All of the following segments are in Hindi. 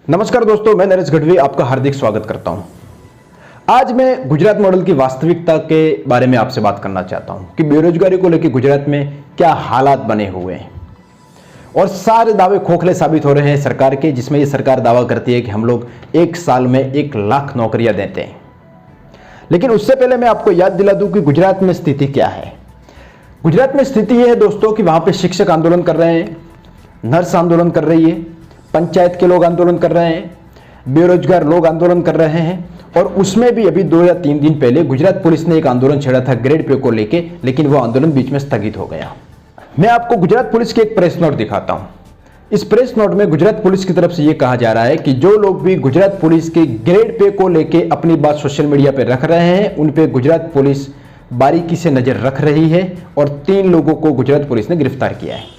नमस्कार दोस्तों, मैं नरेश गढ़वी आपका हार्दिक स्वागत करता हूं। आज मैं गुजरात मॉडल की वास्तविकता के बारे में आपसे बात करना चाहता हूं कि बेरोजगारी को लेकर गुजरात में क्या हालात बने हुए हैं और सारे दावे खोखले साबित हो रहे हैं सरकार के, जिसमें ये सरकार दावा करती है कि हम लोग 1 साल में 1 लाख नौकरियां देते हैं। लेकिन उससे पहले मैं आपको याद दिला दूं कि गुजरात में स्थिति क्या है। गुजरात में स्थिति यह है दोस्तों कि वहां पे शिक्षक आंदोलन कर रहे हैं, नर्स आंदोलन कर रही है, पंचायत के लोग आंदोलन कर रहे हैं, बेरोजगार लोग आंदोलन कर रहे हैं। और उसमें भी अभी 2 या 3 दिन पहले गुजरात पुलिस ने एक आंदोलन छेड़ा था ग्रेड पे को लेके, लेकिन वो आंदोलन बीच में स्थगित हो गया। मैं आपको गुजरात पुलिस की एक प्रेस नोट दिखाता हूं। इस प्रेस नोट में गुजरात पुलिस की तरफ से यह कहा जा रहा है कि जो लोग भी गुजरात पुलिस के ग्रेड पे को लेके अपनी बात सोशल मीडिया पर रख रहे हैं, उन पे गुजरात पुलिस बारीकी से नजर रख रही है और 3 लोगों को गुजरात पुलिस ने गिरफ्तार किया है।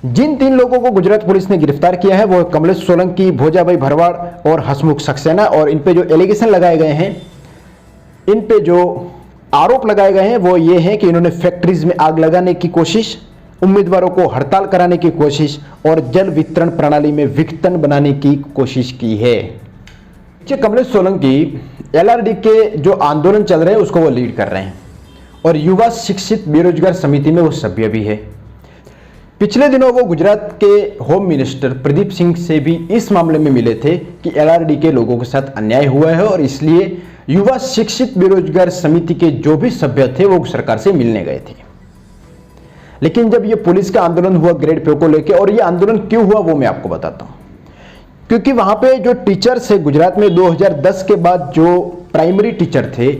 जिन 3 लोगों को गुजरात पुलिस ने गिरफ्तार किया है वो कमलेश सोलंकी, भोजाभाई भरवाड़ और हसमुख सक्सेना। और इन पे जो एलिगेशन लगाए गए हैं, इन पे जो आरोप लगाए गए हैं वो ये है कि इन्होंने फैक्ट्रीज में आग लगाने की कोशिश, उम्मीदवारों को हड़ताल कराने की कोशिश और जल वितरण प्रणाली में विघटन बनाने की कोशिश की है। कमलेश सोलंकी एलआरडी के जो आंदोलन चल रहे हैं उसको वो लीड कर रहे हैं और युवा शिक्षित बेरोजगार समिति में वो सभ्य भी है। पिछले दिनों वो गुजरात के होम मिनिस्टर प्रदीप सिंह से भी इस मामले में मिले थे कि एलआरडी के लोगों के साथ अन्याय हुआ है और इसलिए युवा शिक्षित बेरोजगार समिति के जो भी सभ्य थे वो सरकार से मिलने गए थे। लेकिन जब ये पुलिस का आंदोलन हुआ ग्रेड पे को लेके, और ये आंदोलन क्यों हुआ वो मैं आपको बताता हूं। क्योंकि वहां पे जो टीचर्स है गुजरात में 2010 के बाद जो प्राइमरी टीचर थे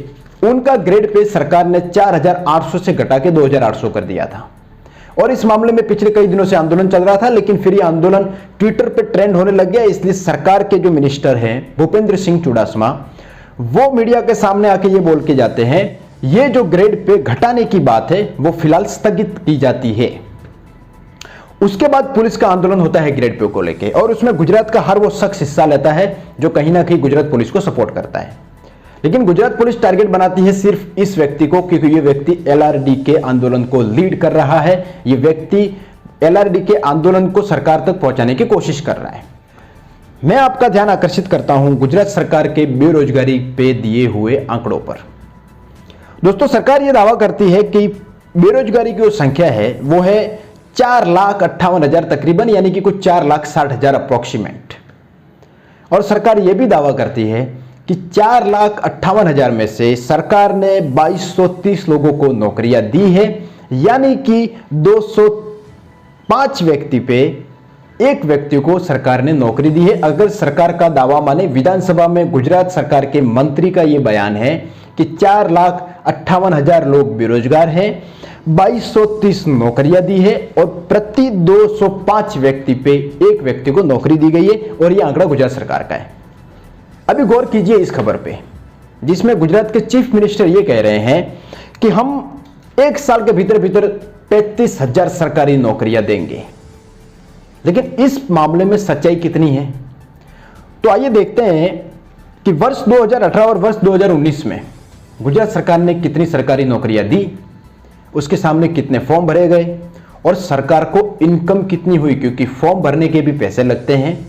उनका ग्रेड पे सरकार ने 4800 से घटा के 2800 कर दिया था। और इस मामले में पिछले कई दिनों से आंदोलन चल रहा था, लेकिन फिर ये आंदोलन ट्विटर पे ट्रेंड होने लग गया। इसलिए सरकार के जो मिनिस्टर हैं भूपेंद्र सिंह चुडासमा, वो मीडिया के सामने आके ये बोल के जाते हैं ये जो ग्रेड पे घटाने की बात है वो फिलहाल स्थगित की जाती है। उसके बाद पुलिस का आंदोलन होता है ग्रेड पे को लेके और उसमें गुजरात का हर वो शख्स हिस्सा लेता है जो कहीं ना कहीं गुजरात पुलिस को सपोर्ट करता है। लेकिन गुजरात पुलिस टारगेट बनाती है सिर्फ इस व्यक्ति को, क्योंकि ये व्यक्ति एलआरडी के आंदोलन को लीड कर रहा है। ये व्यक्ति एलआरडी के आंदोलन को सरकार तक पहुंचाने की कोशिश कर रहा है। मैं आपका ध्यान आकर्षित करता हूं गुजरात सरकार के बेरोजगारी पे दिए हुए आंकड़ों पर। दोस्तों, सरकार यह दावा करती है कि बेरोजगारी की जो संख्या है वो है 4,58,000 तकरीबन, यानी कि कुछ 4,60,000 अप्रोक्सीमेट। और सरकार यह भी दावा करती है कि 4,58,000 में से सरकार ने 2230 लोगों को नौकरियां दी है, यानी कि 205 व्यक्ति पे 1 व्यक्ति को सरकार ने नौकरी दी है। अगर सरकार का दावा माने, विधानसभा में गुजरात सरकार के मंत्री का यह बयान है कि 4,58,000 लोग बेरोजगार हैं, 2230 नौकरियां दी है और प्रति 205 व्यक्ति पे 1 व्यक्ति को नौकरी दी गई है। और यह आंकड़ा गुजरात सरकार का है। अभी गौर कीजिए इस खबर पे, जिसमें गुजरात के चीफ मिनिस्टर ये कह रहे हैं कि हम 1 साल के भीतर भीतर 35,000 सरकारी नौकरियां देंगे। लेकिन इस मामले में सच्चाई कितनी है, तो आइए देखते हैं कि वर्ष 2018 और वर्ष 2019 में गुजरात सरकार ने कितनी सरकारी नौकरियां दी, उसके सामने कितने फॉर्म भरे गए और सरकार को इनकम कितनी हुई, क्योंकि फॉर्म भरने के भी पैसे लगते हैं।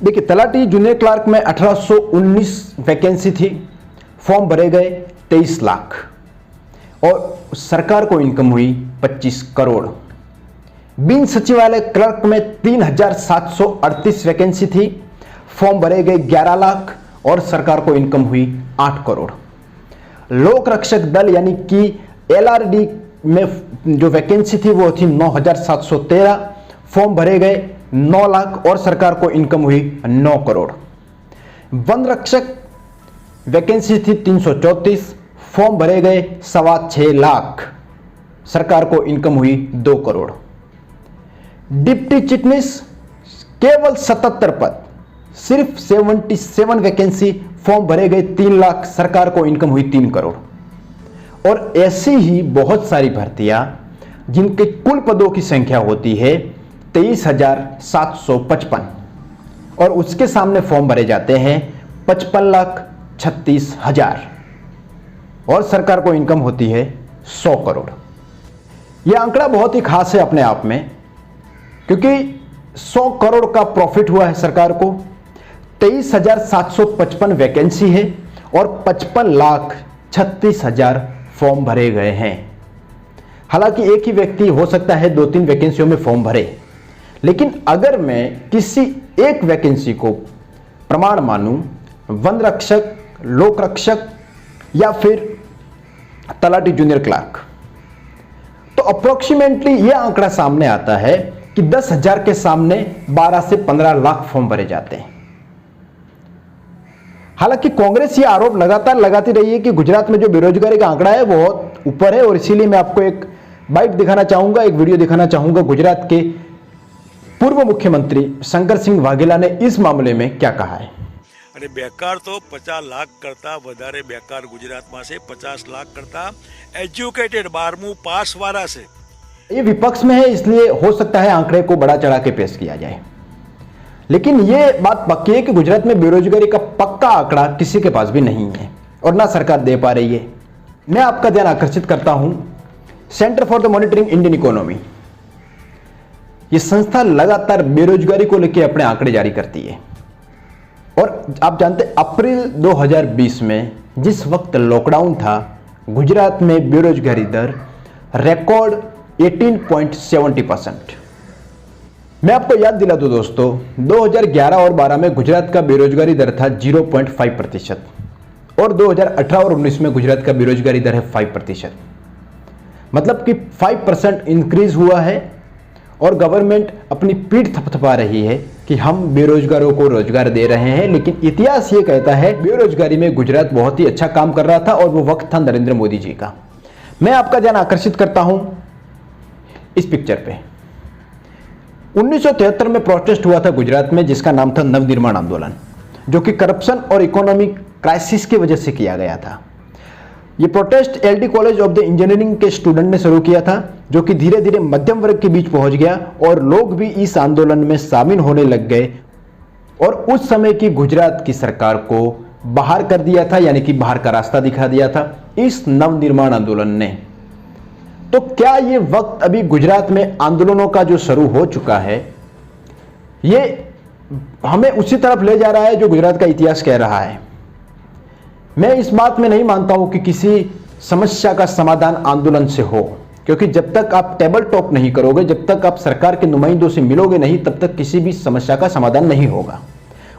देखिए, तलाटी जूनियर क्लार्क में 1819 वैकेंसी थी, फॉर्म भरे गए 23 लाख और सरकार को इनकम हुई 25 करोड़। बिन सचिवालय क्लर्क में 3,738 वैकेंसी थी, फॉर्म भरे गए 11 लाख और सरकार को इनकम हुई 8 करोड़। लोक रक्षक दल यानी कि एलआरडी में जो वैकेंसी थी वो थी 9,713, फॉर्म भरे गए 9 लाख और सरकार को इनकम हुई 9 करोड़। वन रक्षक वैकेंसी थी 334, फॉर्म भरे गए 6.25 लाख, सरकार को इनकम हुई 2 करोड़। डिप्टी चिटनीस केवल 77 पद, सिर्फ 77 वैकेंसी, फॉर्म भरे गए 3 लाख, सरकार को इनकम हुई 3 करोड़। और ऐसी ही बहुत सारी भर्तियां जिनके कुल पदों की संख्या होती है 23,755 और उसके सामने फॉर्म भरे जाते हैं 55,36,000 और सरकार को इनकम होती है 100 करोड़। यह आंकड़ा बहुत ही खास है अपने आप में, क्योंकि 100 करोड़ का प्रॉफिट हुआ है सरकार को 23,755 वैकेंसी है और 55,36,000 फॉर्म भरे गए हैं। हालांकि एक ही व्यक्ति हो सकता है 2-3 वैकेंसियों में फॉर्म भरे, लेकिन अगर मैं किसी एक वैकेंसी को प्रमाण मानूं, वन रक्षक, लोक रक्षक या फिर तलाटी जूनियर क्लर्क, तो अप्रोक्सीमेटली यह आंकड़ा सामने आता है कि 10,000 के सामने 12 से 15 लाख फॉर्म भरे जाते हैं। हालांकि कांग्रेस ये आरोप लगातार लगाती रही है कि गुजरात में जो बेरोजगारी का आंकड़ा है वो बहुत ऊपर है, और इसीलिए मैं आपको एक बाइट दिखाना चाहूंगा, एक वीडियो दिखाना चाहूंगा गुजरात के पूर्व मुख्यमंत्री शंकर सिंह वाघेला ने इस मामले में क्या कहा है। અને બેકાર તો 50 લાખ કરતા વધારે બેકાર ગુજરાતમાં છે, 50 લાખ કરતા એજ્યુકેટેડ 12મું પાસ વાળા છે। ये विपक्ष में है, इसलिए हो सकता है आंकड़े को बड़ा चढ़ा के पेश किया जाए, लेकिन ये बात पक्की है कि गुजरात में बेरोजगारी का पक्का आंकड़ा किसी के पास भी नहीं है और ना सरकार दे पा रही है। मैं आपका ध्यान आकर्षित करता हूं centre for the monitoring Indian economy. ये संस्था लगातार बेरोजगारी को लेकर अपने आंकड़े जारी करती है, और आप जानते हैं अप्रैल 2020 में जिस वक्त लॉकडाउन था, गुजरात में बेरोजगारी दर रिकॉर्ड 18.70%। मैं आपको याद दिला दूं दोस्तों, 2011 और 12 में गुजरात का बेरोजगारी दर था 0.5% और 2018 और 19 में गुजरात का बेरोजगारी दर है 5%। मतलब कि 5% इंक्रीज हुआ है, और गवर्नमेंट अपनी पीठ थपथपा रही है कि हम बेरोजगारों को रोजगार दे रहे हैं, लेकिन इतिहास ये कहता है बेरोजगारी में गुजरात बहुत ही अच्छा काम कर रहा था, और वो वक्त था नरेंद्र मोदी जी का। मैं आपका ध्यान आकर्षित करता हूं इस पिक्चर पे। 1973 में प्रोटेस्ट हुआ था गुजरात में, जिसका नाम था नवनिर्माण आंदोलन, जो कि करप्शन और इकोनॉमिक क्राइसिस की वजह से किया गया था। ये protest LD college of the engineering के स्टूडेंट ने शुरू किया था, जो कि धीरे धीरे मध्यम वर्ग के बीच पहुंच गया और लोग भी इस आंदोलन में शामिल होने लग गए, और उस समय की गुजरात की सरकार को बाहर कर दिया था, यानी कि बाहर का रास्ता दिखा दिया था इस नवनिर्माण आंदोलन ने। तो क्या ये वक्त अभी गुजरात में आंदोलनों का जो शुरू हो चुका है, ये हमें उसी तरफ ले जा रहा है जो गुजरात का इतिहास कह रहा है। मैं इस बात में नहीं मानता हूं कि किसी समस्या का समाधान आंदोलन से हो, क्योंकि जब तक आप टेबल टॉक नहीं करोगे, जब तक आप सरकार के नुमाइंदों से मिलोगे नहीं, तब तक किसी भी समस्या का समाधान नहीं होगा।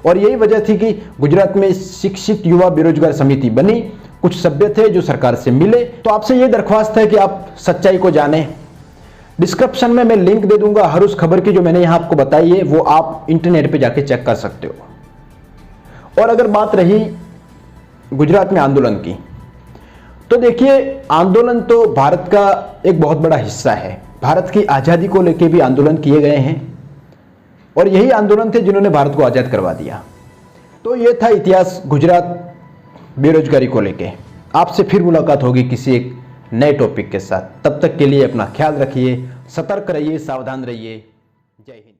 और यही वजह थी कि गुजरात में शिक्षित युवा बेरोजगार समिति बनी, कुछ सभ्य थे जो सरकार से मिले। तो आपसे यह दरख्वास्त है कि आप सच्चाई को जानें। डिस्क्रिप्शन में मैं लिंक दे दूंगा हर उस खबर की जो मैंने यहां आपको बताई है, वो आप इंटरनेट पे जाके चेक कर सकते हो। और अगर बात रही गुजरात में आंदोलन की, तो देखिए आंदोलन तो भारत का एक बहुत बड़ा हिस्सा है। भारत की आज़ादी को लेकर भी आंदोलन किए गए हैं, और यही आंदोलन थे जिन्होंने भारत को आज़ाद करवा दिया। तो ये था इतिहास गुजरात बेरोजगारी को लेके। आपसे फिर मुलाकात होगी किसी एक नए टॉपिक के साथ। तब तक के लिए अपना ख्याल रखिए, सतर्क रहिए, सावधान रहिए। जय हिंद।